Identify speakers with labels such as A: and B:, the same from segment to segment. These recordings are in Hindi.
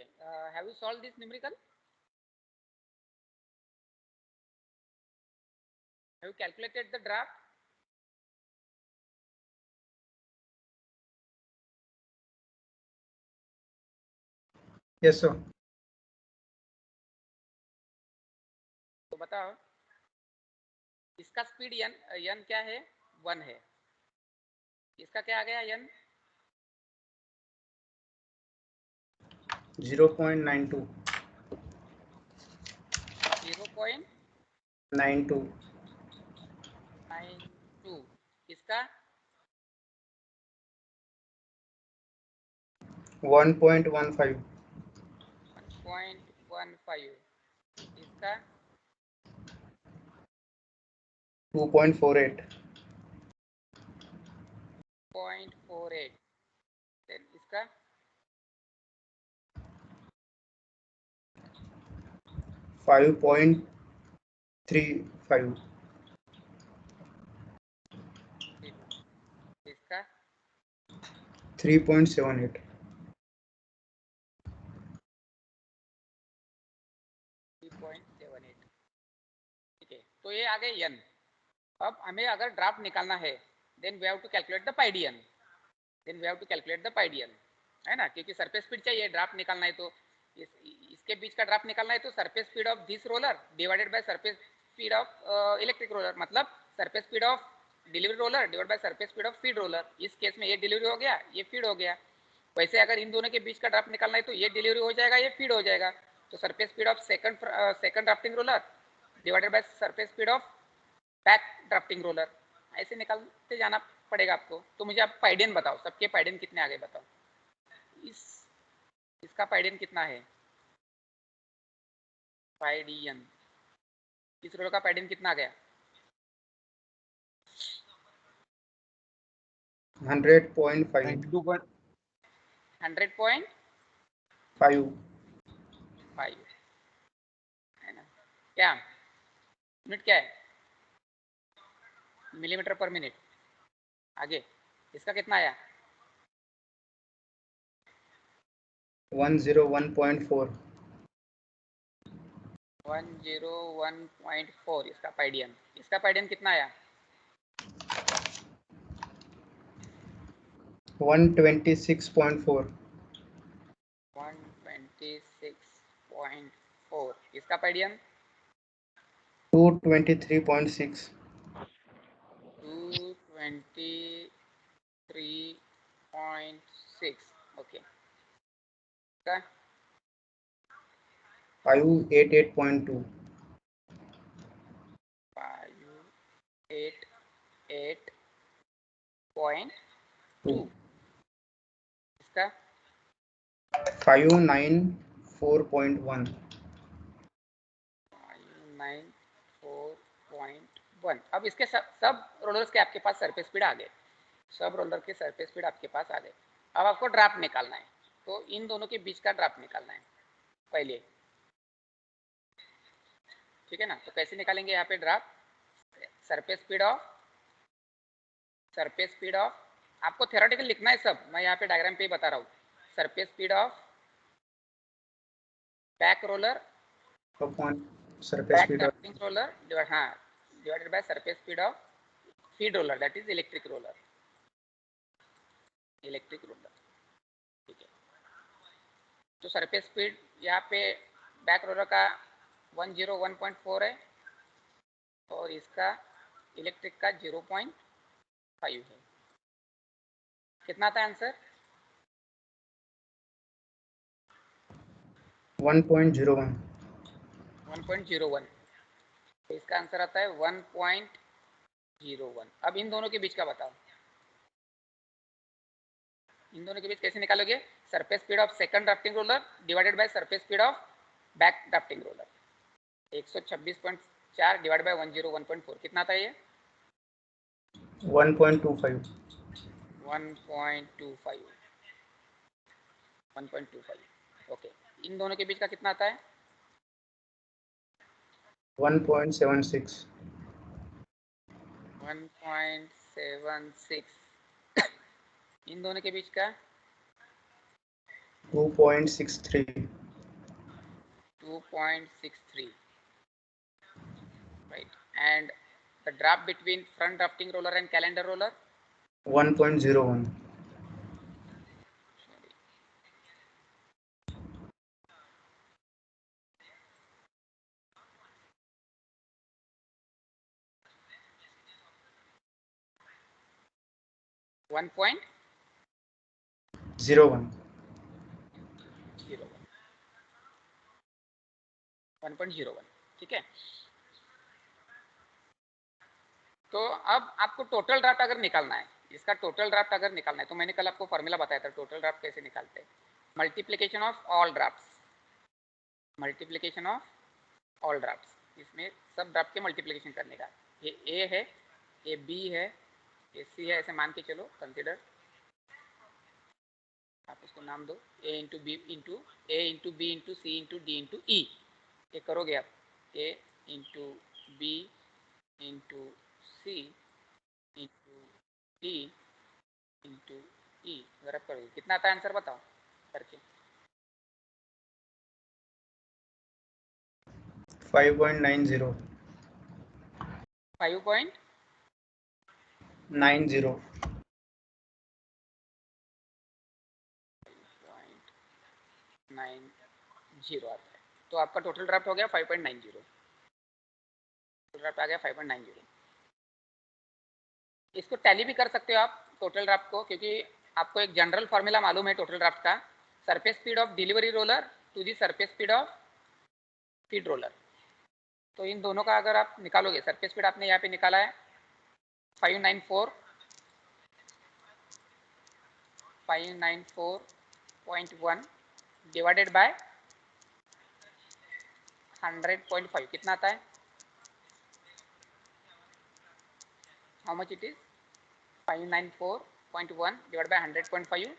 A: Okay, have you solved this numerical? Have you calculated the draft?
B: Yes sir.
A: तो बताओ, इसका स्पीड n क्या है? 1 है। इसका क्या आ गया n?
B: 0.92.
A: 0.92। इसका
B: 1.15.
A: 1.15। इसका
B: 2.48.
A: 0.48। देन इसका
B: 5.35.
A: इसका
B: 3.78.
A: 3.78। ठीक है, तो ये आ गए n। अब हमें अगर ड्राफ्ट निकालना है then we have to calculate the pi D N. है ना, क्योंकि सरफेस स्पीड चाहिए ड्राफ्ट निकालना है। तो इसके बीच का ड्राफ्ट निकालना है तो surface speed of this roller divided by surface speed of electric roller, मतलब surface speed of delivery roller divide by surface speed of feed roller. इस केस में ये डिलीवरी हो गया, ये फीड हो गया। वैसे अगर इन दोनों के बीच का ड्राफ्ट निकालना है तो ये डिलीवरी हो जाएगा, ये फीड हो जाएगा। तो surface speed of second drafting roller divided by surface speed of back drafting roller, ऐसे निकालते जाना पड़ेगा आपको। तो मुझे आप पाइडियन बताओ, सबके पाइडियन कितने आ गए बताओ। इसका पाइडियन कितना है? पाइडियन, इस रोलर का पाइडियन कितना आ गया?
B: 100.5.
A: 100.5 है ना। क्या यूनिट क्या है? मिलीमीटर पर मिनट। आगे इसका कितना आया?
B: 101.4.
A: 101.4 इसका पाइडियन। इसका पाइडियन कितना आया?
B: 126.4.
A: 126.4 इसका पाइडियन
B: 223.6.
A: 223.6। ओके,
B: 588.2.
A: 588.2 इसका
B: 594.1.
A: 594.1। अब इसके सब रोलर्स के आपके पास सरफेस स्पीड आ गए, सब रोलर के सरफेस स्पीड आपके पास आ गए। अब आपको ड्राफ्ट निकालना है, तो इन दोनों के बीच का ड्राफ्ट निकालना है पहले, ठीक है ना। तो कैसे निकालेंगे यहाँ पे ड्राफ्ट? सरफेस स्पीड ऑफ आपको थ्योरेटिकल लिखना है सब, मैं यहाँ पे डायग्राम पे ही बता रहा हूँ। Surface speed of back roller
B: surface speed of
A: drafting roller divided by surface speed of feed roller, that is electric roller. ठीक है, तो सरफेस स्पीड यहाँ पे बैक रोलर का 101.4 है और इसका इलेक्ट्रिक का 0.5 है। कितना आता है आंसर?
B: 1.01.
A: 1.01। तो इसका आंसर आता है 1.01। अब इन दोनों के बीच का बताओ, इन दोनों के बीच कैसे निकालोगे? Surface speed of second drafting roller divided by surface speed of back drafting roller. 126.4 divide by 101.4 कितना आता है ये?
B: 1.25.
A: 1.25। ओके, इन दोनों के बीच का कितना आता है?
B: 1.76.
A: 1.76। इन दोनों के बीच का
B: 2.63.
A: 2.63, right? And the draft between front drafting roller and calendar roller,
B: 1.01.
A: 1.01,
B: 01.
A: 1.01, ठीक है। तो अब आपको टोटल ड्राफ्ट अगर निकालना है, इसका टोटल ड्राफ्ट अगर निकालना है, तो मैंने कल आपको फॉर्मूला बताया था टोटल ड्राफ्ट कैसे निकालते हैं। Multiplication of all drafts, multiplication of all drafts, इसमें सब ड्राफ्ट के मल्टीप्लिकेशन करने का। ये ए है, ये बी है, ये सी है, ऐसे मान के चलो, कंसिडर, आप उसको नाम दो ए इंटू बी इंटू ए इंटू बी इंटू सी इंटू डी इंटू ई। ये करोगे आप, ए इंटू बी इंटू सी इंटू डी इंटू ई, अगर आप करोगे कितना आता है आंसर बताओ करके।
B: 5.90.
A: 5.90 आता है। तो आपका टोटल ड्राफ्ट हो गया 5.90, टोटल ड्राफ्ट आ गया 5.90। इसको टैली भी कर सकते हो आप टोटल ड्राफ्ट को, क्योंकि आपको एक जनरल फॉर्मूला मालूम है टोटल ड्राफ्ट का, surface speed of delivery roller to the surface speed of feed roller. तो इन दोनों का अगर आप निकालोगे, सरफेस स्पीड आपने यहाँ पे निकाला है 594.1 डिवाइडेड बाय 100.5, कितना आता है, how much it is, 594.1 divide by 100.5,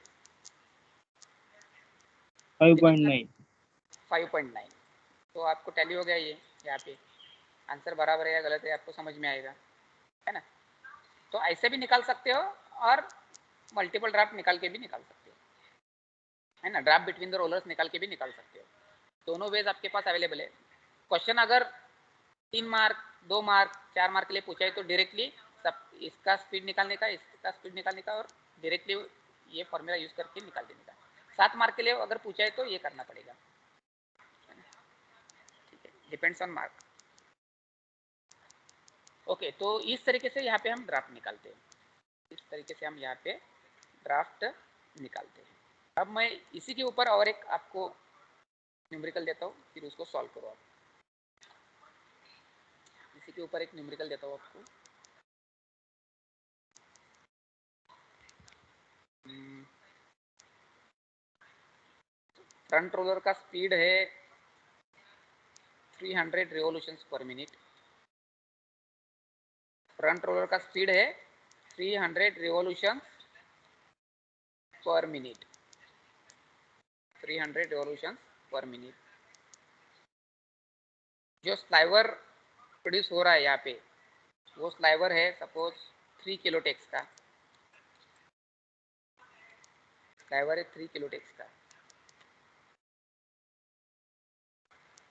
C: 5.9।
A: 5.9। तो आपको टैली हो गया ये, यहाँ पे आंसर बराबर है या गलत है आपको समझ में आएगा, है ना। तो ऐसे भी निकाल सकते हो और मल्टीपल ड्राफ्ट निकाल के भी निकाल सकते हो, है ना। ड्राफ्ट बिटवीन द रोलर्स निकाल के भी निकाल सकते हो, दोनों वेज आपके पास अवेलेबल है। क्वेश्चन अगर 3 मार्क 2 मार्क 4 मार्क के लिए पूछा है तो डायरेक्टली सब इसका स्पीड निकालने का, इसका स्पीड निकालने का, और डायरेक्टली ये फॉर्मूला यूज करके निकाल देने का। 7 मार्क के लिए अगर पूछा है तो ये करना पड़ेगा, ठीक है, डिपेंड्स ऑन मार्क। ओके, तो इस तरीके से यहाँ पे हम ड्राफ्ट निकालते हैं, इस तरीके से हम यहाँ पे ड्राफ्ट निकालते हैं। अब मैं इसी के ऊपर और एक आपको न्यूमेरिकल देता हूँ, फिर उसको सॉल्व करो आप। इसी के ऊपर एक न्यूमेरिकल देता हूँ आपको। फ्रंट रोलर का स्पीड है 300 रिवॉल्यूशंस पर मिनट, फ्रंट रोलर का स्पीड है 300 रिवॉल्यूशंस पर मिनट, 300 रिवॉल्यूशंस पर मिनट। जो स्लाइवर प्रोड्यूस हो रहा है यहाँ पे, वो स्लाइवर है सपोज 3 किलोटेक्स का, स्लाइवर है 3 किलोटेक्स का।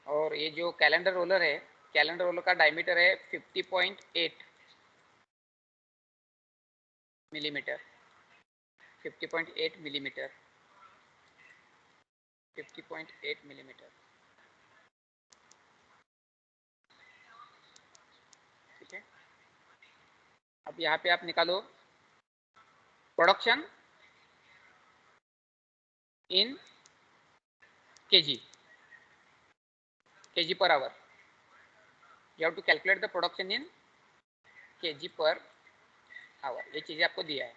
A: और ये जो कैलेंडर रोलर है, कैलेंडर रोलर का डायमीटर है 50.8 मिलीमीटर, 50.8 मिलीमीटर, 50.8 मिलीमीटर, ठीक है। अब यहाँ पे आप निकालो production in kg, kg per hour. You have to calculate the production in kg per hour. ये चीज़ें आपको दिया है।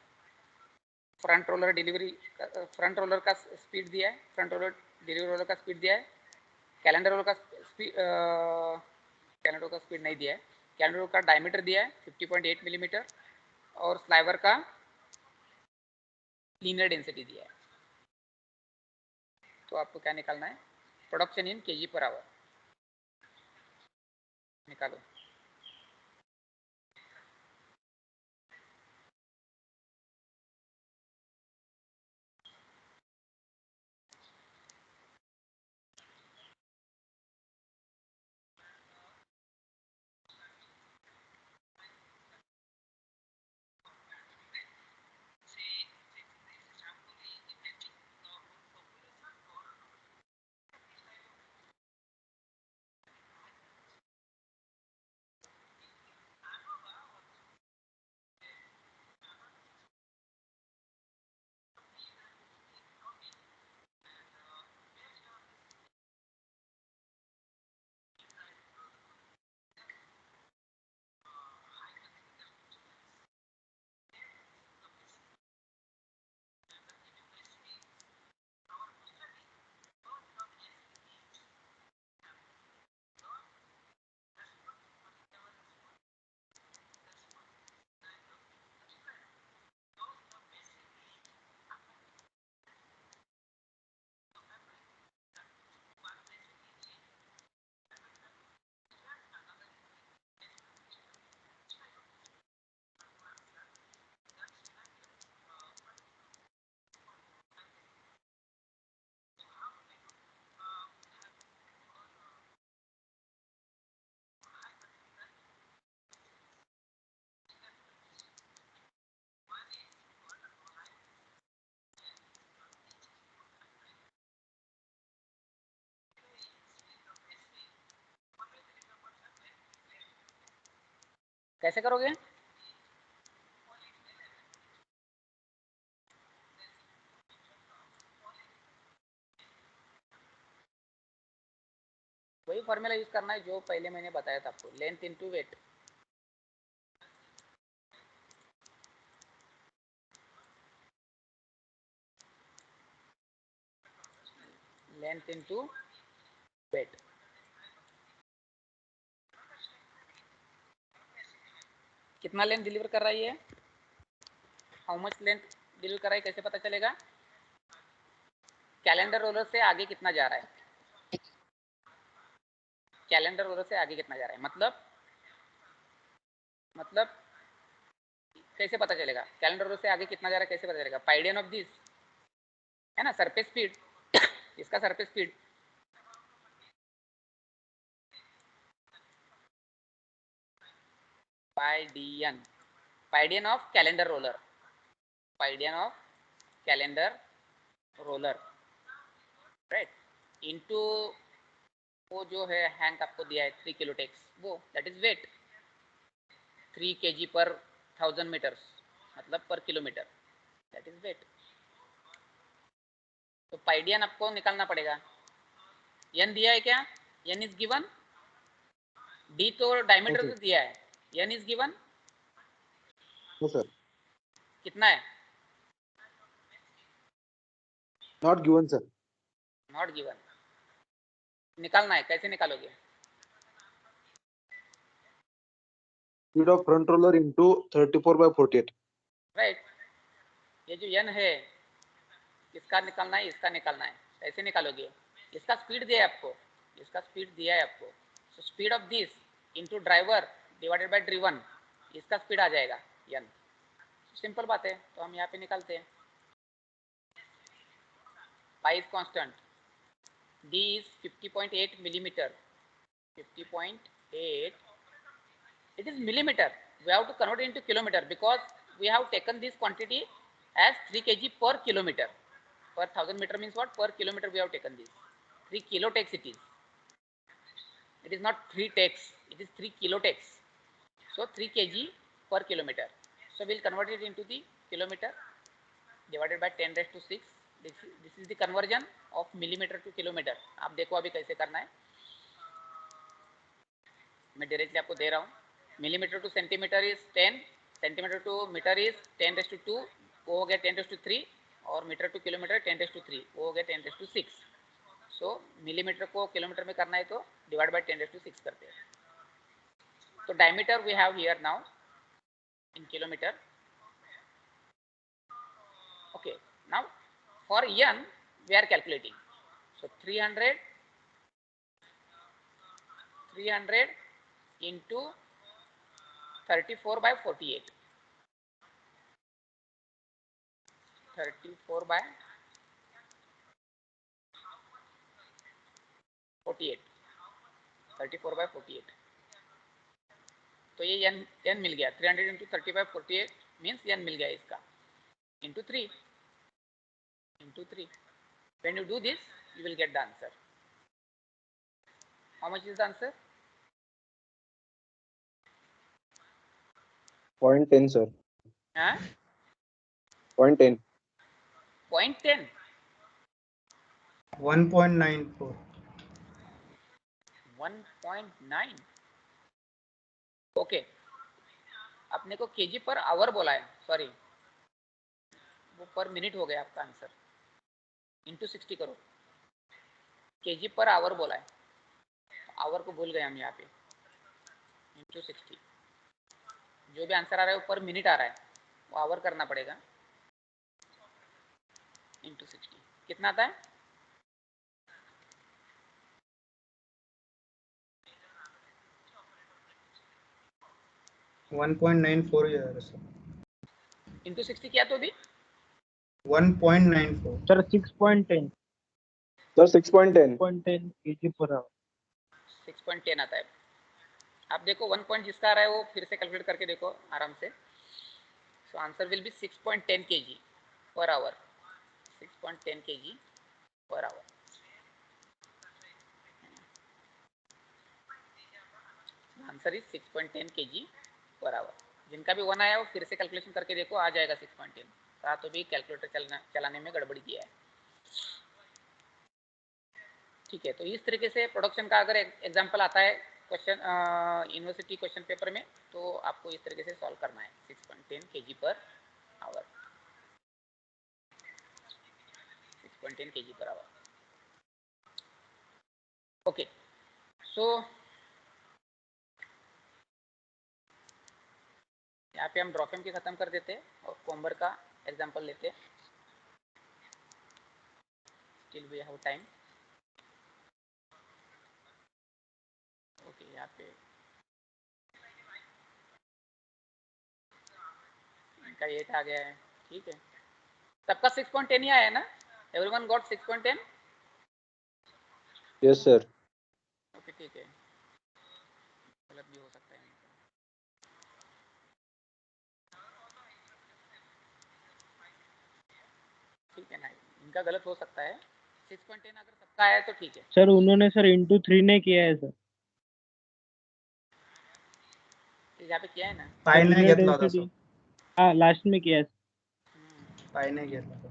A: Front roller delivery, front roller का स्पीड दिया है, फ्रंट रोलर डिलीवरी रोलर का स्पीड दिया है, कैलेंडर रोलर का स्पीड, कैलेंडर का स्पीड नहीं दिया है, कैलेंडर रोलर का डायमीटर दिया है 50.8 मिलीमीटर, और स्लाइवर का लीनियर डेंसिटी दिया है। तो आपको क्या निकालना है, production in kg per our निकालो। कैसे करोगे? वही फॉर्मूला यूज करना है जो पहले मैंने बताया था आपको, length into wait. Length into wait. कितना लेंथ डिलीवर कर रहा है ये? हाउ मच लेंथ डिलीवर कर रहा है कैसे पता चलेगा? कैलेंडर रोलर से आगे कितना जा रहा है, कैलेंडर रोलर से आगे कितना जा रहा है, मतलब कैसे पता चलेगा कैलेंडर रोलर से आगे कितना जा रहा है, कैसे पता चलेगा? पाइडियन ऑफ दिस है ना, सरफेस स्पीड इसका सरफेस स्पीड पाइडियन, पाइडियन ऑफ कैलेंडर रोलर, पाइडियन of calendar roller, right, into वो जो है हैंक आपको दिया है 3 किलोटेक्स, वो दैट इज वेट, 3 kg पर 1000 मीटर्स मतलब पर किलोमीटर, दैट इज वेट। तो पाइडियन आपको निकालना पड़ेगा। एन दिया है क्या? एन इज गिवन, डी तो डायमीटर तो दिया है, एन इज गिवन
C: सर
A: कितना है?
C: Not given sir.
A: Not given, निकालना है, कैसे निकालोगे?
C: Speed of front roller into 34/48,
A: right. ये जो एन है इसका निकालना है, इसका निकालना है, कैसे निकालोगे? इसका स्पीड दिया है आपको, इसका स्पीड दिया है आपको, so speed of this into driver divided by driven, इसका स्पीड आ जाएगा एन। सिंपल बात है, तो हम यहाँ पे निकालते हैं। Pi is constant, d is 50.8 millimeter, 50.8, it is millimeter, we have to convert it into kilometer because we have taken this quantity as 3 kg per kilometer, per 1000 meter means what, per kilometer we have taken this 3 kilotex, it is not 3 tex, it is 3 kilotex, so 3 kg per kilometer, so we'll convert it into the kilometer divided by 10 raised to 6, this is the conversion of millimeter to kilometer। आप देखो अभी कैसे करना है, मैं डायरेक्टली आपको दे रहा हूँ। Millimetre to centimetre is 10, centimetre to metre is 10⁻², वो हो गया 10⁻3, और मीटर टू किलोमीटर 10⁻3, वो हो गया 10⁻6। सो मिलीमीटर को किलोमीटर में करना है तो डिवाइड बाय 10⁻6 करते हैं। तो diameter we have here now in kilometre. Okay, now for N we are calculating, so 300 into 34/48, 34/48, 34/48, तो ये n मिल गया, 300 into 30/48 मीन्स n मिल गया इसका, into 3, when you do this you will get the answer। how much is the answer?
C: 0.10 sir,
A: huh?
C: 0.10,
A: 0.10,
B: 1.94,
A: 1.9, okay. अपने को केजी पर आवर बोला है, सॉरी वो पर मिनट हो गया आपका आंसर, इंटू 60 करो, केजी पर आवर बोला है, आवर को भूल गए हम यहाँ पे, इंटू 60, जो भी आंसर आ रहा है वो पर मिनट आ रहा है, वो आवर करना पड़ेगा, इंटू 60 कितना आता है?
B: One point nine four
A: into 60 किया तो भी
B: 1.94।
D: Sir 6.10
C: sir 6.10,
D: 6.10 kg per hour।
A: 6.10 आता है। आप देखो 1 पॉइंट जिसका आ रहा है वो फिर से कैलकुलेट करके देखो आराम से, so answer will be 6.10 kg per hour, 6.10 kg per our. Answer is 6.10 kg per our. जिनका भी 1 आया वो फिर से कैलकुलेशन करके देखो, आ जाएगा 6.10। कहा तो भी कैलकुलेटर चलाने में गड़बड़ी किया है। ठीक है, तो इस तरीके से प्रोडक्शन का अगर एग्जांपल आता है क्वेश्चन यूनिवर्सिटी क्वेश्चन पेपर में, तो आपको इस तरीके से सॉल्व करना है। 6.10 kg per hour, 6.10 kg per hour. Okay, so यहाँ पे हम ड्रॉफेम की खत्म कर देते हैं और कोम्बर का एग्जांपल लेते हैं। Still we have time. Okay, यहाँ पे इनका 8 आ गया है। ठीक है, सबका 6.10 ही आया है ना? Everyone got 6.10?
C: Yes sir.
A: Okay, ठीक है, गलत भी हो सकता है। ठीक है ना, इनका गलत हो सकता है। 6.10 अगर सबका आया तो ठीक है।
D: सर उन्होंने सर इंटू 3 ने किया है सर।
A: यहाँ पे किया है ना?
B: पाय नाही
D: लिनियर
B: घेतला होता
D: डेंसिटी,
B: सो,
D: हाँ लास्ट में किया है।
B: पाय नाही घेतला होता।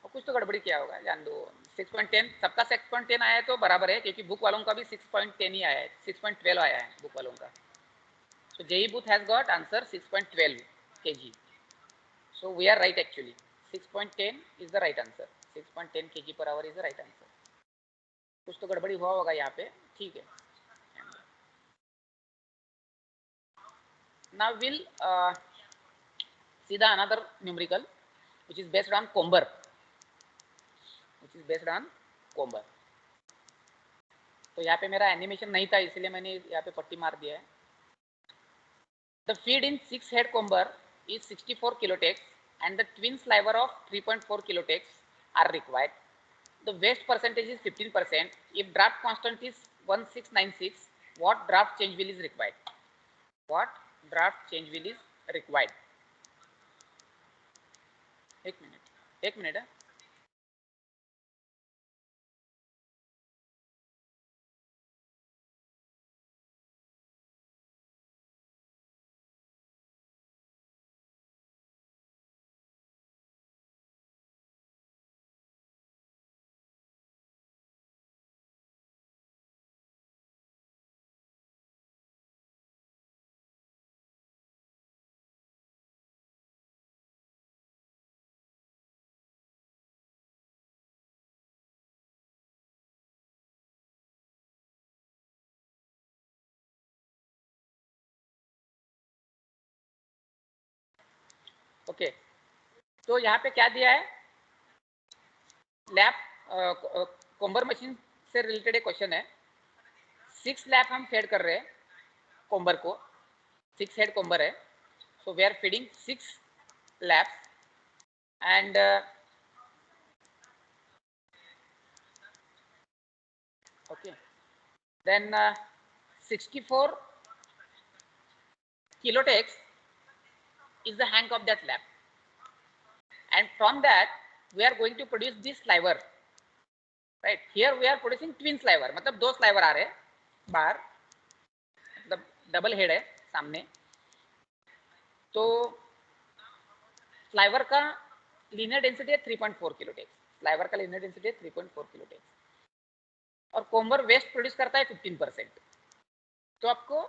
A: और कुछ तो गड़बड़ी किया होगा, जान दो। 6.10 सबका 6.10 आया है तो बराबर है, क्योंकि बुक वालों का भी 6.10 ही आया है, 6.12 आया है बुक वालों का। So JE Booth has got answer 6.12 kg. So we are right actually. 6.10 is the right answer. 6.10 kg per hour is the right answer. कुछ तो गड़बड़ी हुआ होगा यहाँ पे, ठीक है। Now we'll see the another numerical which is based on Comber. तो यहाँ पे मेरा एनिमेशन नहीं था, इसलिए मैंने यहाँ पे पट्टी मार दिया है। The feed in 6 head Comber is 64 kilotex and the twin sliver of 3.4 kilotex are required. The waste percentage is 15%. If draft constant is 1696, what draft change wheel is required? What draft change wheel is required? एक मिनट है। ओके, तो यहाँ पे क्या दिया है? लैप कोम्बर मशीन से रिलेटेड एक क्वेश्चन है। 6 लैप हम फेड कर रहे हैं कोम्बर को, 6 हेड कोम्बर है। So we are feeding 6 laps and okay, then 64 kilotex is the hank of that lap, and from that we are going to produce this sliver, right? Here we are producing twin sliver, मतलब 2 स्लाइवर आ रहे हैं बाहर, मतलब डबल हेड है सामने। तो स्लाइवर का लीनियर डेंसिटी है 3.4 किलोटेक्स, स्लाइवर का लीनियर डेंसिटी है 3.4 किलोटेक्स, और कोम्बर वेस्ट प्रोड्यूस करता है 15%। तो आपको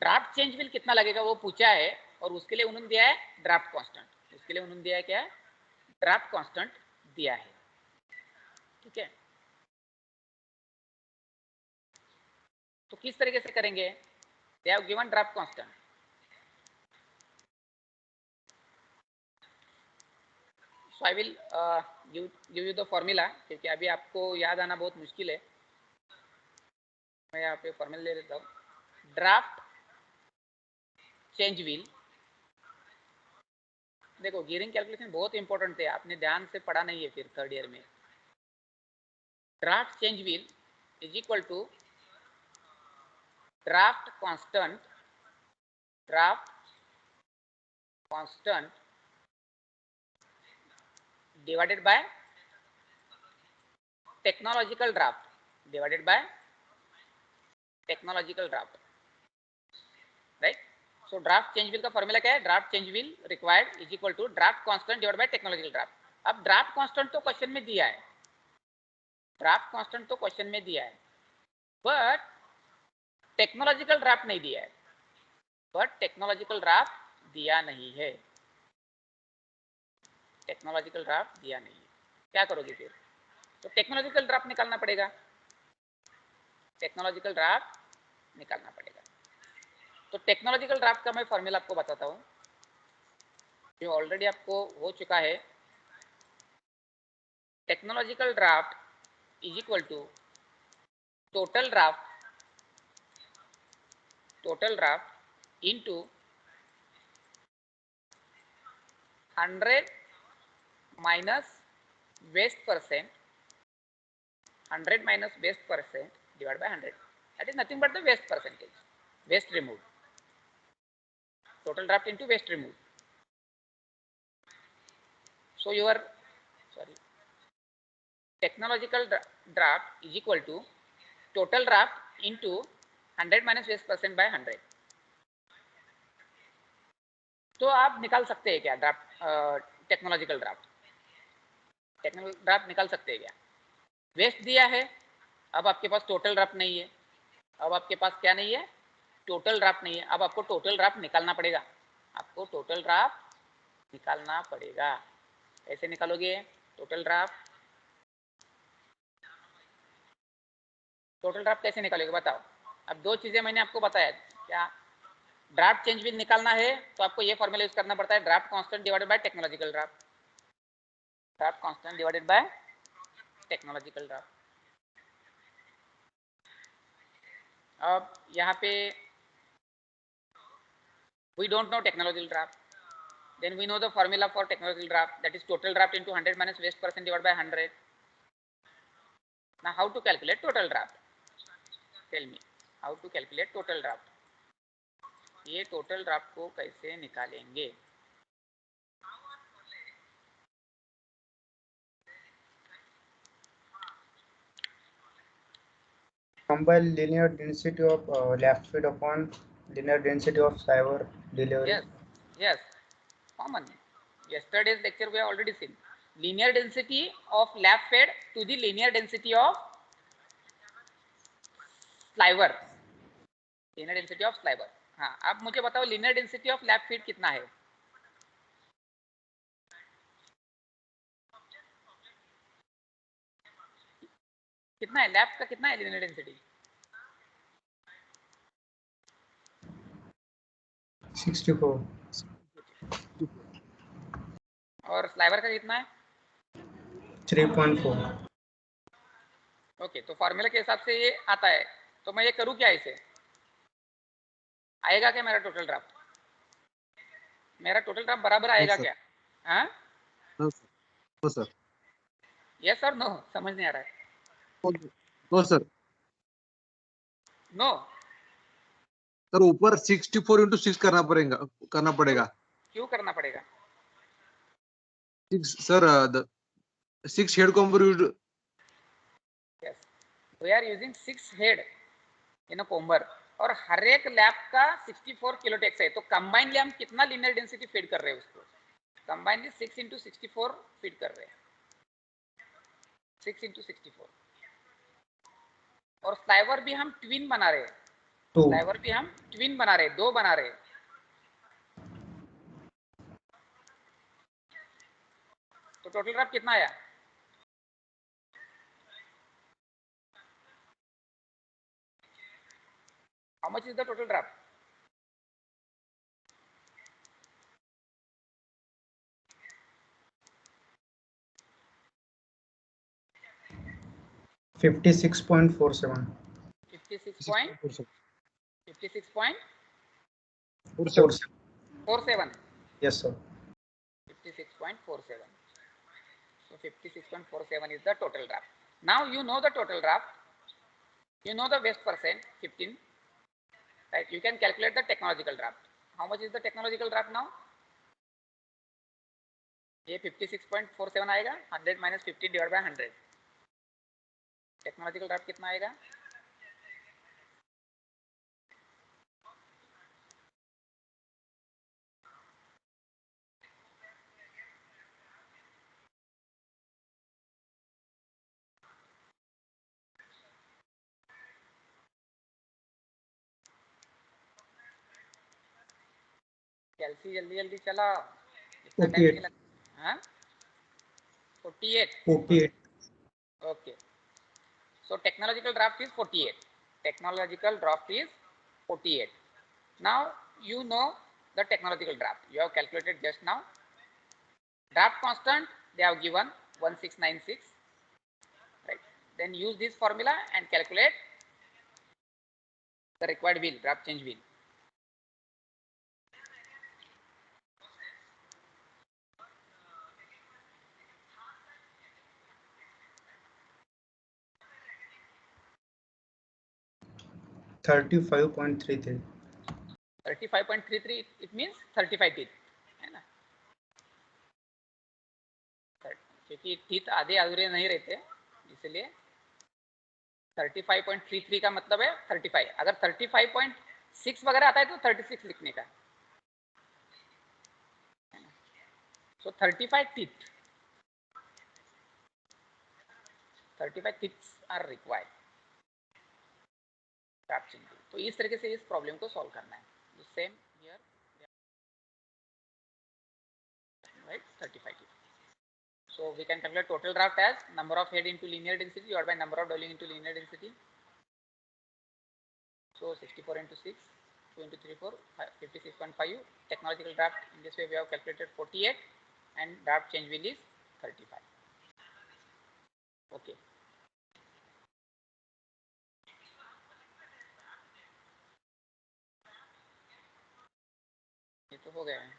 A: ड्राफ्ट चेंज व्हील कितना लगेगा वो पूछा है, और उसके लिए उन्होंने दिया है ड्राफ्ट कांस्टेंट। उसके लिए उन्होंने दिया है क्या? ड्राफ्ट कांस्टेंट दिया है। ठीक है, तो किस तरीके से करेंगे? They have given draft constant. So I will give you the formula, क्योंकि अभी आपको याद आना बहुत मुश्किल है। मैं यहाँ पे फॉर्मूला ले लेता हूँ। ड्राफ्ट चेंज व्हील, देखो गियरिंग कैलकुलेशन बहुत इंपॉर्टेंट है, आपने ध्यान से पढ़ा नहीं है फिर थर्ड ईयर में। Draft change wheel is equal to draft constant divided by technological draft, so draft change wheel का फॉर्मूला क्या है? Draft change wheel required is equal to draft constant divide by technological draft. अब ड्राफ्ट कांस्टेंट तो क्वेश्चन में दिया है, ड्राफ्ट कांस्टेंट तो क्वेश्चन में दिया है, बट टेक्नोलॉजिकल ड्राफ्ट नहीं दिया है, बट टेक्नोलॉजिकल ड्राफ्ट दिया नहीं है, टेक्नोलॉजिकल ड्राफ्ट दिया नहीं है। क्या करोगे फिर? तो टेक्नोलॉजिकल ड्राफ्ट निकालना पड़ेगा, टेक्नोलॉजिकल ड्राफ्ट निकालना पड़ेगा। तो टेक्नोलॉजिकल ड्राफ्ट का मैं फॉर्मूला आपको बताता हूँ, जो ऑलरेडी आपको हो चुका है। Technological draft is equal to total draft into 100 minus waste percent, 100 minus waste percent divided by 100. That is nothing but the waste percentage, waste removed. Total draft into waste removed. So your technological draft is equal to total draft into 100 minus waste percent by 100. तो आप निकाल सकते हैं क्या ड्राफ्ट, टेक्नोलॉजिकल ड्राफ्ट निकाल सकते हैं क्या? वेस्ट दिया है, अब आपके पास टोटल ड्राफ्ट नहीं है, अब आपके पास क्या नहीं है? टोटल ड्राफ्ट नहीं है। अब आपको टोटल ड्राफ्ट निकालना पड़ेगा, आपको टोटल ड्राफ्ट निकालना पड़ेगा। कैसे निकालोगे टोटल ड्राफ्ट? टोटल ड्राफ्ट कैसे निकालोगे बताओ? अब दो चीजें मैंने आपको बताया, क्या? ड्राफ्ट चेंज विल निकालना है तो आपको ये फॉर्मूला यूज करना पड़ता है, draft constant divided by technological draft, draft constant divided by technological draft. अब यहाँ पे we don't know technological draft, then we know the formula for technological draft, that is total draft into 100 minus waste percent divided by 100. Now how to calculate total draft? Tell me how to calculate total draft. ये total draft को कैसे निकालेंगे?
B: Combine linear density of left feed upon linear density of sliver delivery.
A: Yes, common. Yesterday's lecture we have already seen linear density of lap fed to the linear density of sliver, linear density of sliver. हाँ, अब मुझे बताओ linear density of lap feed कितना है? कितना है लैब का? कितना है लिनियर डेंसिटी?
B: 64.
A: और स्लाइवर का कितना है?
B: 3.4.
A: ओके, तो फॉर्मूला के हिसाब से ये आता है, तो मैं ये करूँ क्या? इसे आएगा क्या मेरा टोटल ड्राफ्ट? मेरा टोटल ड्राफ्ट बराबर आएगा क्या? हाँ,
C: नो सर,
A: यस और नो? समझ नहीं आ रहा है।
C: नो सर,
A: नो
C: सर ऊपर 64 into 6 करना पड़ेगा।
A: क्यों करना पड़ेगा?
C: 6 sir, 6 head comber used.
A: Yes, we are using 6 head in a comber, और हर एक लैब का 64 किलोटेक्स है, तो कंबाइनली हम कितना लिनियर डेंसिटी फीड कर रहे हैं उसको? कंबाइनली 6 into 64 फीड कर रहे हैं, 6 into 64। और स्लाइवर भी हम ट्विन बना रहे हैं, स्लाइवर भी हम ट्विन बना रहे हैं, 2 बना रहे हैं। तो टोटल ड्राफ्ट कितना आया? How much is the total draft?
B: $56.47.
A: 56.47।
B: Yes, sir.
A: 56.47. So 56.47 is the total draft. Now you know the total draft, you know the waste percent 15, right? You can calculate the technological draft. How much is the technological draft now? ये 56.47 आएगा, 100 minus 15 divided by 100. Technological draft कितना आएगा? कैलसी जल्दी जल्दी चला, इतना टाइम
B: 48.
A: नहीं लगता। हाँ 48.
B: 48.
A: Okay. So technological draft is 48. Technological draft is 48. Now you know the technological draft. You have calculated just now. Draft constant they have given 1696. Right. Then use this formula and calculate the required wheel, draft change wheel.
B: $35.33.
A: 35.33 it means 35 teeth है ना, क्योंकि टीथ आधे अधूरे नहीं रहते इसलिए 35.33 का मतलब है 35। अगर 35.6 वगैरह आता है तो 36 लिखने का। So 35 teeth, 35 teeth are required। तो इस तरीके से इस प्रॉब्लम को सॉल्व करना है। Same here, right, 35 teeth। So we can calculate total draft as number of head into linear density divided by number of dwelling into linear density. So 64 into 6, 2 into 3, 4, 56.5. Technological draft, in this way we have calculated 48 and draft change wheel is 35. Okay. ये तो हो गया है।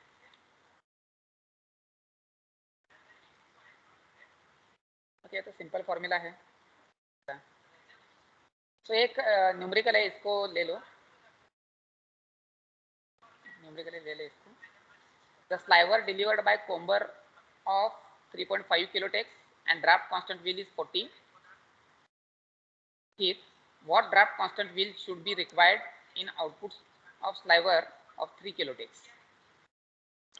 A: ओके, तो सिंपल फॉर्मूला है। तो एक न्यूमेरिकल है, इसको ले लो, न्यूमेरिकल ले ले इसको। The sliver delivered by Comber of 3.5 kilotex and draft constant wheel is 40 teeth. What draft constant wheel should be required in output of sliver of 3 kilotex?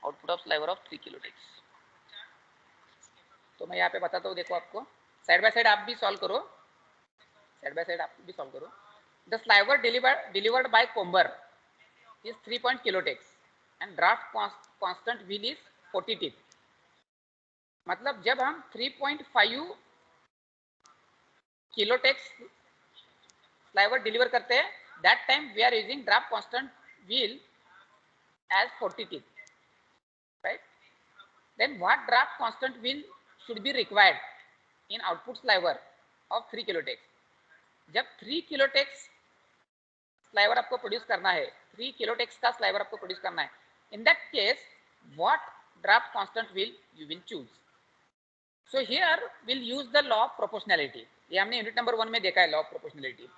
A: Output of sliver of 3 kilotex. तो मैं यहाँ पे बताता हूँ, देखो आपको साइड बाय साइड आप भी सॉल्व करो, साइड बाय साइड आप भी सॉल्व करो। The sliver delivered by comber is 3 kilotex and draft constant wheel is 40 teeth। मतलब जब हम 3.5 kilotex स्लाइवर डिलीवर करते हैं, that time we are using draft constant wheel as 40 teeth, right? Then what draft constant wheel should be required in output sliver of 3 kilotex? जब 3 kilotex स्लाइवर आपको प्रोड्यूस करना है, 3 kilotex का स्लाइवर आपको प्रोड्यूस करना है, in that case what draft constant wheel you will choose? So here we'll use the law of proportionality। ये हमने यूनिट नंबर 1 में देखा है, लॉ ऑफ प्रोपोर्शनैलिटी।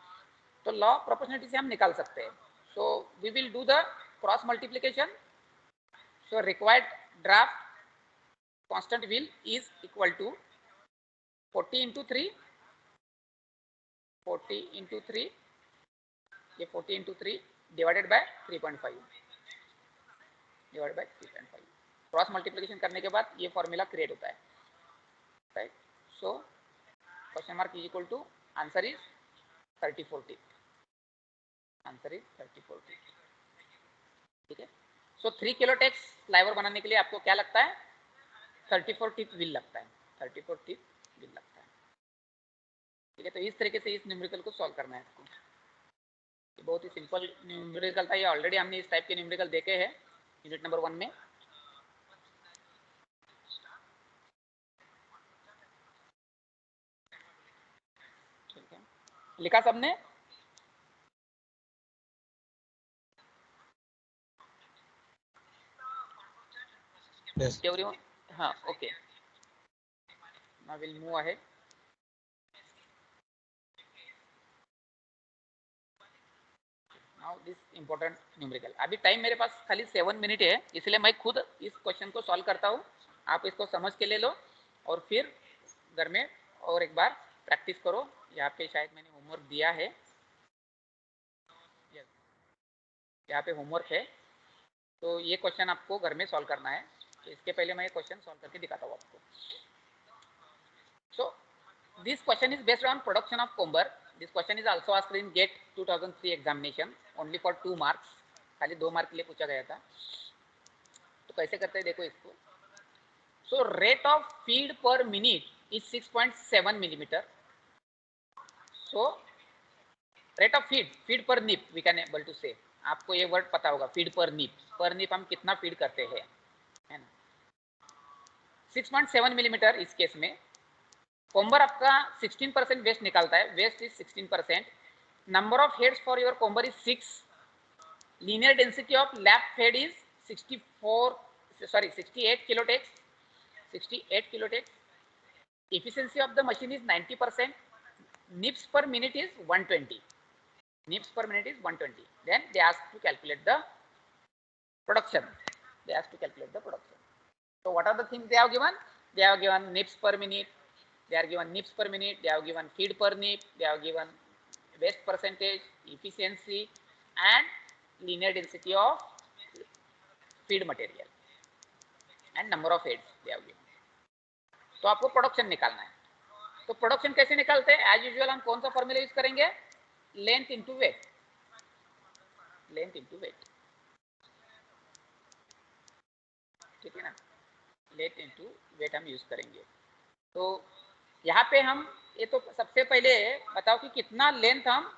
A: तो लॉ ऑफ प्रोपोर्शनैलिटी से हम निकाल सकते हैं। So we will do the cross multiplication. So required draft constant wheel is equal to 40 into 3, 40 into 3, ये 40 into 3 divided by 3.5, divided by 3.5। Cross multiplication करने के बाद ये फॉर्मूला क्रिएट होता है, right? So question mark is equal to answer is 34 teeth। Answer is 34 teeth। ठीक है। सो 3 kilotex स्लाइवर बनाने के लिए आपको क्या लगता है? 34 teeth व्हील लगता है, 34 teeth व्हील लगता है। ठीक है, तो इस तरीके से इस न्यूमेरिकल को सॉल्व करना है आपको। ये बहुत ही सिंपल न्यूमेरिकल था, ये ऑलरेडी हमने इस टाइप के न्यूमेरिकल देखे हैं यूनिट नंबर 1 में। ठीक है, लिखा सबने?
B: Yes.
A: Everyone? हाँ, okay. Now we'll move ahead. Now this important numerical। अभी टाइम मेरे पास खाली 7 मिनट है, इसलिए मैं खुद इस क्वेश्चन को सॉल्व करता हूँ। आप इसको समझ के ले लो और फिर घर में और एक बार प्रैक्टिस करो। यहाँ पे शायद मैंने होमवर्क दिया है, यहाँ पे होमवर्क है, तो ये क्वेश्चन आपको घर में सॉल्व करना है। तो इसके पहले मैं ये क्वेश्चन सॉल्व करके दिखाता हूँ आपको। So this question is based on production of comber. This question is also asked in GATE 2003 examination only for 2 marks। खाली 2 मार्क के लिए पूछा गया था। तो कैसे करते हैं देखो इसको. सो रेट ऑफ फीड पर minute is 6.7 millimetre. So rate of feed पर निप वी कैन एबल टू से. आपको ये वर्ड पता होगा, फीड पर निप हम कितना फीड करते हैं, है ना. 6.7 मिलीमीटर इस केस में. कोम्बर आपका 16% वेस्ट निकालता है. Waste is 16%. Number of heads for your comber is 6. Linear density of lap head is 68 kilotex. 68 kilotex. Efficiency of the machine is 90%. Nips per minute is 120. Nips per minute is 120. Then they ask to calculate the production. So what are the things they have given? They have given nips per minute. They are given nips per minute. They have given feed per nip. They have given waste percentage, efficiency, and linear density of feed material and number of heads they have given. तो आपको प्रोडक्शन निकालना है. तो प्रोडक्शन कैसे निकालते हैं? एज यूजुअल हम कौन सा फॉर्मूला यूज करेंगे? Length into wait. ठीक है ना. लेंथ इनटू वेट हम यूज करेंगे. तो यहाँ पे हम ये तो सबसे पहले बताओ कि कितना लेंथ हम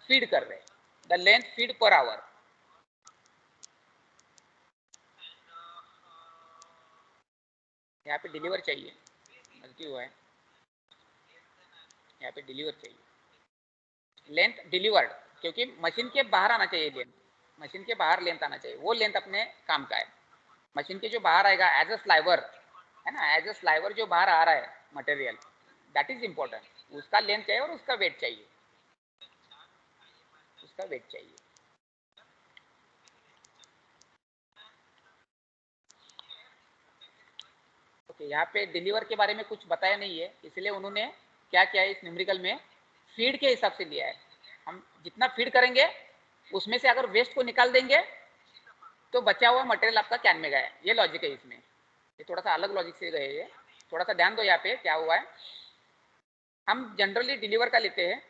A: फीड कर रहे हैं. The length feed per hour. यहाँ पे डिलीवर चाहिए, गलती हुआ है. यहाँ पे डिलीवर चाहिए. लेंथ डिलीवर्ड, क्योंकि मशीन के बाहर आना चाहिए लेंथ. मशीन के बाहर लेंथ आना चाहिए. वो लेंथ अपने काम का है. मशीन के जो बाहर आएगा एज अ स्लाइवर, है ना, एज अ स्लाइवर जो बाहर आ रहा है मटेरियल, दैट इज इंपॉर्टेंट. उसका लेंथ चाहिए और उसका वेट चाहिए. यहाँ पे डिलीवर के बारे में कुछ बताया नहीं है, इसलिए उन्होंने क्या किया है इस न्यूमेरिकल में, फीड के हिसाब से लिया है. हम जितना फीड करेंगे उसमें से अगर वेस्ट को निकाल देंगे तो बचा हुआ मटेरियल आपका कैन में गया. ये लॉजिक है इसमें. ये थोड़ा सा अलग लॉजिक से गए. ये थोड़ा सा ध्यान दो. यहाँ पे क्या हुआ है, हम जनरली डिलीवर का लेते हैं,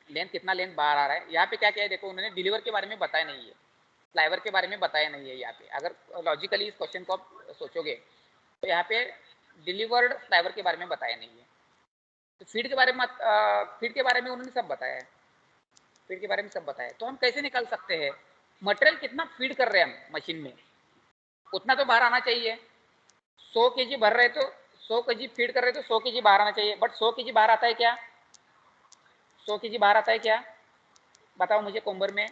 A: लेंथ कितना लेंथ बाहर आ रहा है. यहाँ पे क्या है देखो, उन्होंने डिलीवर के बारे में बताया नहीं है, स्लाइवर के बारे में बताया नहीं है. यहाँ पे अगर लॉजिकली इस क्वेश्चन को आप सोचोगे तो यहाँ पे डिलीवर्ड स्लाइवर के बारे में बताया नहीं है. तो फीड के बारे में उन्होंने सब बताया है. तो हम कैसे निकाल सकते हैं मटेरियल कितना फीड कर रहे हैं हम मशीन में, उतना तो बाहर आना चाहिए. 100 kg भर रहे तो 100 kg फीड कर रहे तो 100 kg बाहर आना चाहिए. बट 100 kg बाहर आता है क्या? 100 kg बाहर आता है क्या? बताओ मुझे. कोम्बर में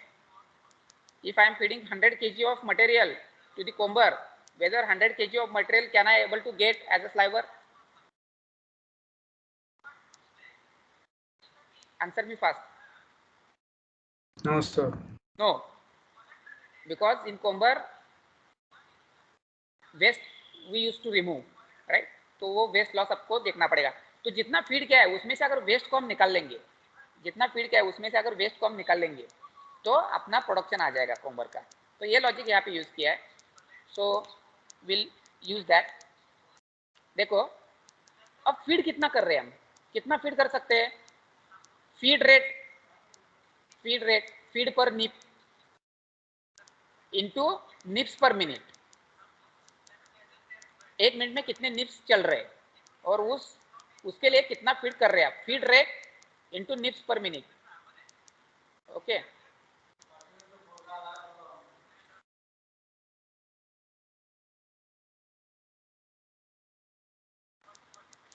A: if I am feeding 100 kg of material to the comber, whether 100 kg of material can I able to get as a sliver? Answer me fast.
B: No, sir.
A: No, because in comber waste we used to remove, right? तो वो वेस्ट लॉस आपको देखना पड़ेगा. तो जितना फीड क्या है उसमें से अगर वेस्ट को हम निकाल लेंगे, तो अपना प्रोडक्शन आ जाएगा कोम्बर का. तो ये लॉजिक यहाँ पे यूज किया है. So will use that. देखो अब फीड कितना कर रहे हैं हम, कितना फीड कर सकते हैं? फीड पर निप into nips per minute. 1 minute में कितने निप्स चल रहे हैं और उसके लिए कितना फीड कर रहे हैं आप. Feed rate into nips per minute. Okay.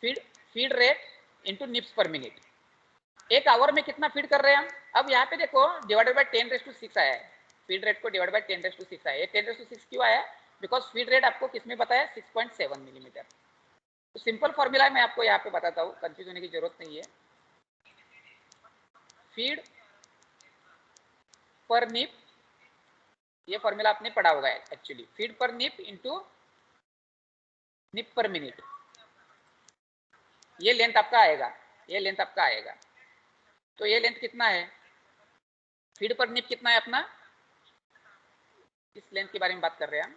A: Feed rate into nips per minute. 1 our में कितना फीड कर रहे हैं हम. अब यहाँ पे देखो डिवाइडेड बाय 10⁻⁶ आया है. फीड रेट को डिवाइड बाय 10⁻⁶ आया है. 10⁻⁶ क्यों आया? बिकॉज फीड रेट आपको किसमें बताया? 6.7 मिलीमीटर. तो सिंपल फॉर्मूला मैं आपको यहाँ पे बताता हूँ, कंफ्यूज होने की जरूरत नहीं है. फीड पर निप, ये फॉर्मूला आपने पढ़ा होगा एक्चुअली. फीड पर निप इंटू निप पर मिनट. ये लेंथ आपका आएगा. तो ये लेंथ कितना है? फीड पर निप कितना है अपना, इस लेंथ के बारे में बात कर रहे हैं हम.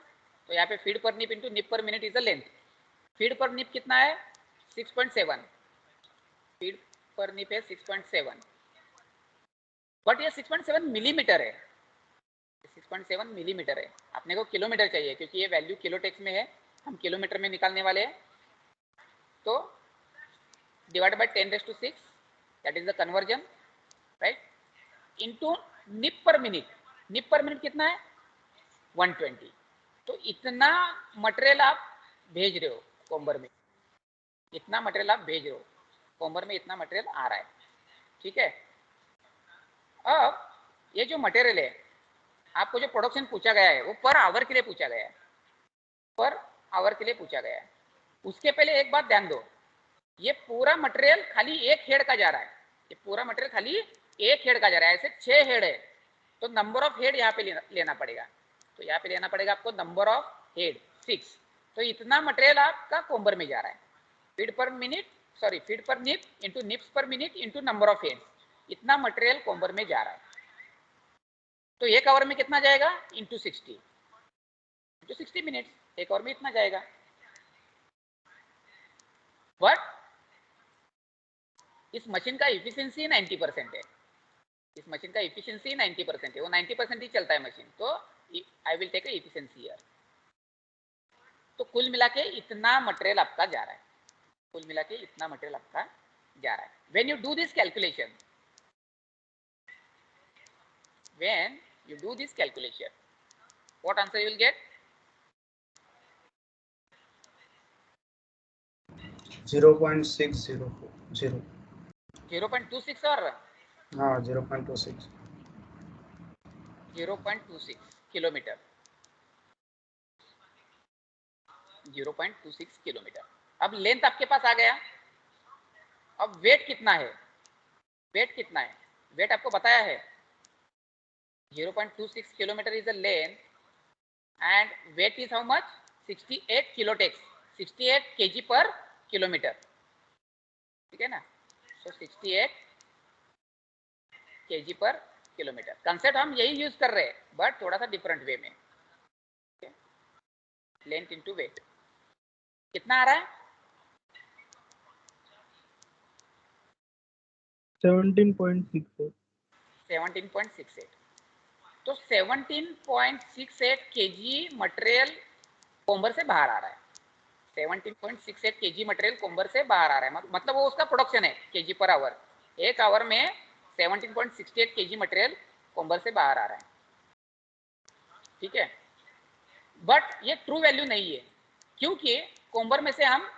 A: तो यहाँ पे फीड पर निप इंटू निप पर minute is the length. Feed पर निप कितना है? 6.7. फीड पर निप है 6.7. बट ये 6.7 मिलीमीटर है. 6.7 मिलीमीटर है, अपने को किलोमीटर चाहिए क्योंकि ये वैल्यू किलोटेक्स में है, हम किलोमीटर में निकालने वाले हैं। तो divide by 10⁶, that is the conversion, right, into निप पर मिनट। निप पर मिनट कितना है? 120। तो इतना मटेरियल आप भेज रहे हो कोम्बर में, इतना मटेरियल आप भेज रहे हो कोम्बर में, इतना मटेरियल आ रहा है, ठीक है। अब ये जो मटेरियल है, आपको जो प्रोडक्शन पूछा गया है वो पर आवर के लिए पूछा गया है, पर आवर के लिए पूछा गया है। उसके पहले एक बात ध्यान दो, ये पूरा मटेरियल खाली एक हेड का जा रहा है, ये पूरा मटेरियल खाली एक हेड का जा रहा है, ऐसे 6 हेड है, तो नंबर ऑफ हेड यहाँ पे लेना पड़ेगा। तो यहाँ पे लेना पड़ेगा आपको नंबर ऑफ हेड 6। तो इतना मटेरियल आपका कोम्बर में जा रहा है, फीड पर मिनट, सॉरी फीड पर निप into nips per minute into number of head, इतना मटेरियल कोम्बर में जा रहा है। तो एक आवर में कितना जाएगा? इंटू 60 मिनट्स, एक आवर में इतना जाएगा। बट इस मशीन का इफिशियंसी 90% है, इस मशीन का इफिशियंसी 90% है, वो 90% ही चलता है मशीन, तो I will take efficiency here. तो कुल मिला के इतना मटेरियल आपका जा रहा है, कुल मिला के इतना मटेरियल आपका जा रहा है। When you do this calculation, when you do this calculation, what answer you will get?
B: 0.600
A: 0.26 और
B: हाँ 0.26
A: 0.26 किलोमीटर, 0.26 किलोमीटर। अब लेंथ आपके पास आ गया। अब वेट कितना है? वेट कितना है? वेट आपको बताया है 0.26 kilometre is the length and weight is how much? 68 kilotex, 68 kg per kilometre, ठीक है ना। So 68 kg per kilometre, concept हम यही यूज कर रहे हैं बट थोड़ा सा डिफरेंट वे में। लेंथ इनटू वेट कितना आ रहा है?
D: 17.68।
A: 17.68। तो 17.68 kg मटेरियल कोम्बर से बाहर आ रहा है, 17.68 kg मटेरियल कोम्बर से बाहर आ रहा है, मतलब वो उसका प्रोडक्शन है kg पर आवर। एक आवर में 17.68 kg मटेरियल कोम्बर से बाहर आ रहा है, ठीक है। बट ये ट्रू वैल्यू नहीं है, क्योंकि कोम्बर से हम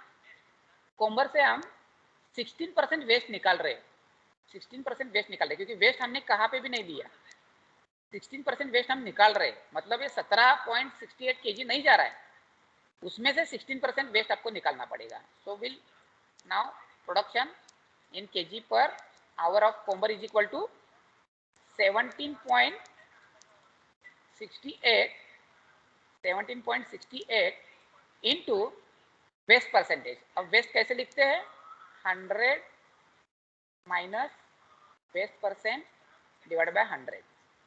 A: 16% वेस्ट निकाल रहे हैं, 16% वेस्ट निकाल रहे, क्योंकि वेस्ट हमने कहाँ पे भी नहीं दिया, 16% वेस्ट हम निकाल रहे, मतलब ये 17.68 kg नहीं जा रहा है, उसमें से 16% वेस्ट आपको निकालना पड़ेगा। So will now production in kg per hour of comber is equal to 17.68 into waste percentage. अब वेस्ट कैसे लिखते हैं? 100 minus waste percent divide by 100,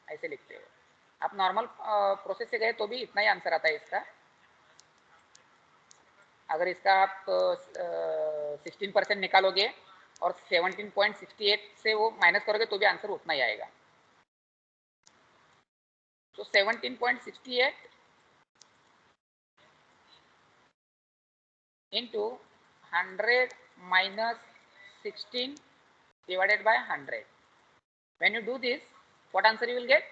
A: ऐसे लिखते हो। आप नॉर्मल प्रोसेस से गए तो भी इतना ही आंसर आता है इसका। अगर इसका आप 16% निकालोगे और 17.68 से वो माइनस करोगे तो भी आंसर उतना ही आएगा। तो 17.68 into 100 minus 16 divided by 100. When you do this, what answer you will get?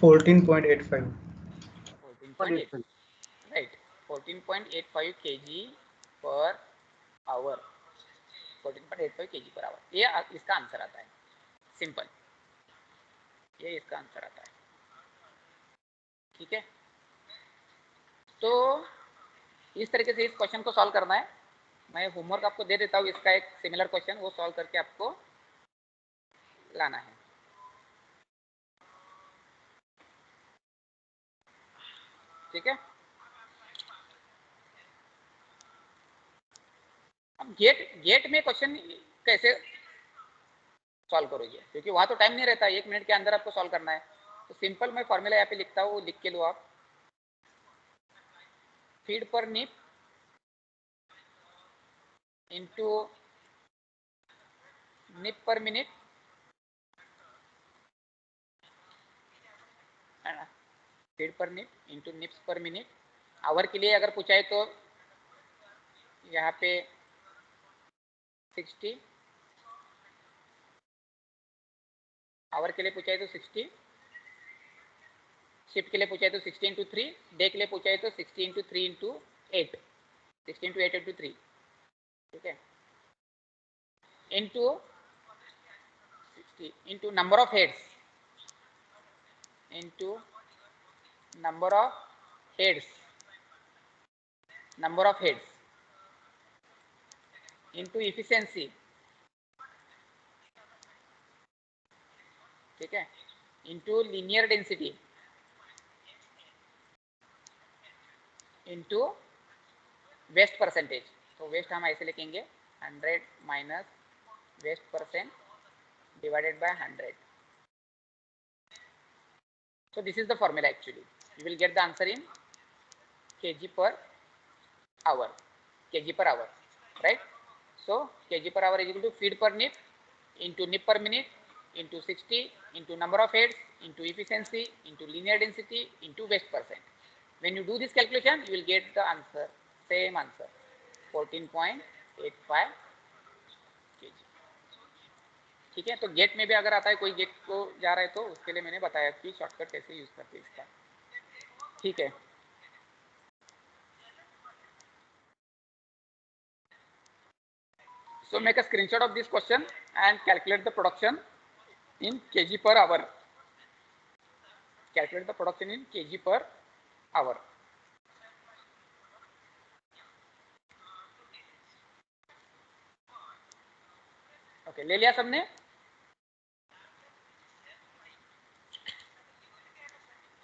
B: 14.85
A: 14.8, right, 14.85 kg per hour, 14.85 kg per hour, ये इसका आंसर आता है, सिंपल, ये इसका आंसर आता है, ठीक है। तो इस तरीके से इस क्वेश्चन को सॉल्व करना है। मैं होमवर्क आपको दे देता हूँ, इसका एक सिमिलर क्वेश्चन, वो सॉल्व करके आपको लाना है, ठीक है। अब गेट में क्वेश्चन कैसे सॉल्व करोगे, क्योंकि वहां तो टाइम नहीं रहता, 1 मिनट के अंदर आपको सॉल्व करना है। तो सिंपल मैं फॉर्मूला यहाँ पे लिखता हूँ, लिख के लो आप। फीड पर निप इंटू निप पर मिनट है ना, फीड पर निप into nips per minute. Our के लिए अगर पूछा है तो यहाँ पे 60, आवर के लिए पूछा है तो 60, शिफ्ट के लिए पूछा है तो 60 इंटू 3, डे के लिए पूछा है तो 60 इंटू 3 इंटू 8, 60 इंटू 8 इंटू 3, ठीक है, into 60 into number of heads, into number of heads, number of heads into efficiency, ठीक है, into linear density into waste percentage. तो वेस्ट हम ऐसे लिखेंगे 100 minus waste percent divided by 100. So this is the formula actually. You will get the answer in kg per hour, kg per hour, right? So kg per hour is equal to feed per nip into nip per minute into 60 into number of heads into efficiency into linear density into waste percent. When you do this calculation, you will get the answer, same answer, 14.85 kg. ठीक है, तो गेट में भी अगर आता है, कोई गेट को जा रहा है तो उसके लिए मैंने बताया कि शॉर्टकट कैसे यूज करते हैं इसका, ठीक है। So make a screenshot of this question and calculate the production in kg per hour. Calculate the production in kg per hour. Okay, ले लिया सबने?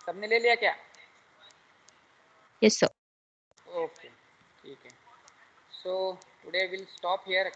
A: सबने ले लिया क्या?
E: Yes, sir.
A: Okay, ठीक है. So today we'll stop here.